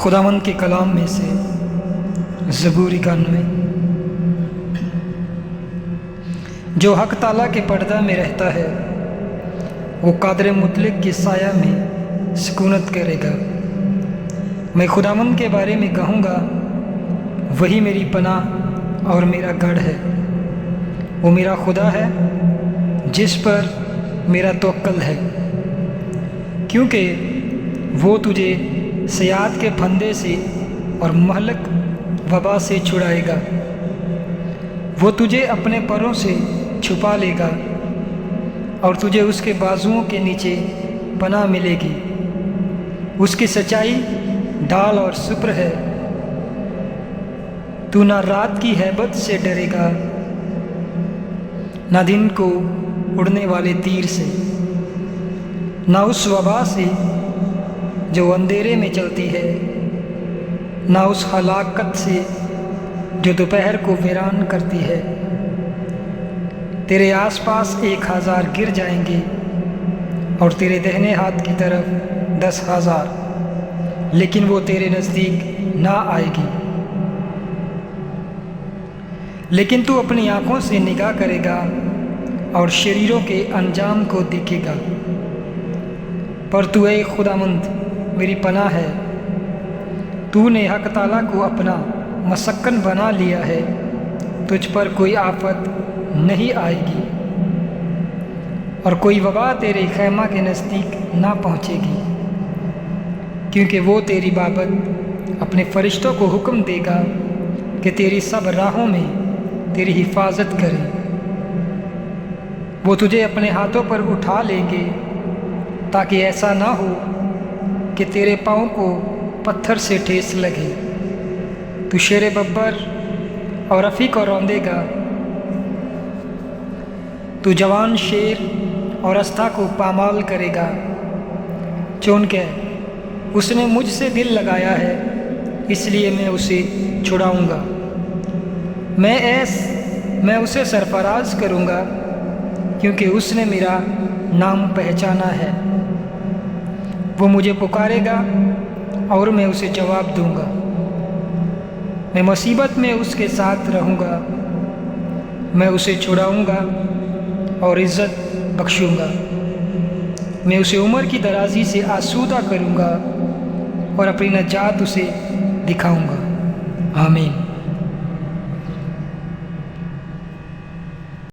خداوند کے کلام میں سے زبور 91۔ جو حق تعالیٰ کے پردہ میں رہتا ہے وہ قادر مطلق کے سایہ میں سکونت کرے گا۔ میں خداوند کے بارے میں کہوں گا، وہی میری پناہ اور میرا گڑھ ہے۔ وہ میرا خدا ہے جس پر میرا توکل ہے، کیونکہ وہ تجھے سیاد کے پھندے سے اور مہلک وبا سے چھڑائے گا۔ وہ تجھے اپنے پروں سے چھپا لے گا اور تجھے اس کے بازوؤں کے نیچے پناہ ملے گی۔ اس کی سچائی ڈھال اور سپر ہے۔ تو نہ رات کی ہیبت سے ڈرے گا، نہ دن کو اڑنے والے تیر سے، نہ اس وبا سے جو اندھیرے میں چلتی ہے، نہ اس ہلاکت سے جو دوپہر کو ویران کرتی ہے۔ تیرے آس پاس 1000 گر جائیں گے اور تیرے دہنے ہاتھ کی طرف 10,000، لیکن وہ تیرے نزدیک نہ آئے گی۔ لیکن تو اپنی آنکھوں سے نگاہ کرے گا اور شریروں کے انجام کو دیکھے گا۔ پر تو اے خداوند میری پناہ ہے، تو نے حق تعالیٰ کو اپنا مسکن بنا لیا ہے۔ تجھ پر کوئی آفت نہیں آئے گی اور کوئی وبا تیرے خیمہ کے نزدیک نہ پہنچے گی، کیونکہ وہ تیری بابت اپنے فرشتوں کو حکم دے گا کہ تیری سب راہوں میں تیری حفاظت کریں۔ وہ تجھے اپنے ہاتھوں پر اٹھا لیں گے تاکہ ایسا نہ ہو کہ تیرے پاؤں کو پتھر سے ٹھیس لگے۔ تو شیر ببر اور افی کو روندے گا، تو جوان شیر اور استھا کو پامال کرے گا، چونکہ اس نے مجھ سے دل لگایا ہے، اس لیے میں اسے چھڑاؤں گا۔ میں اسے سرفراز کروں گا، کیونکہ اس نے میرا نام پہچانا ہے۔ وہ مجھے پکارے گا اور میں اسے جواب دوں گا۔ میں مصیبت میں اس کے ساتھ رہوں گا، میں اسے چھڑاؤں گا اور عزت بخشوں گا۔ میں اسے عمر کی درازی سے آسودہ کروں گا اور اپنی نجات اسے دکھاؤں گا۔ آمین۔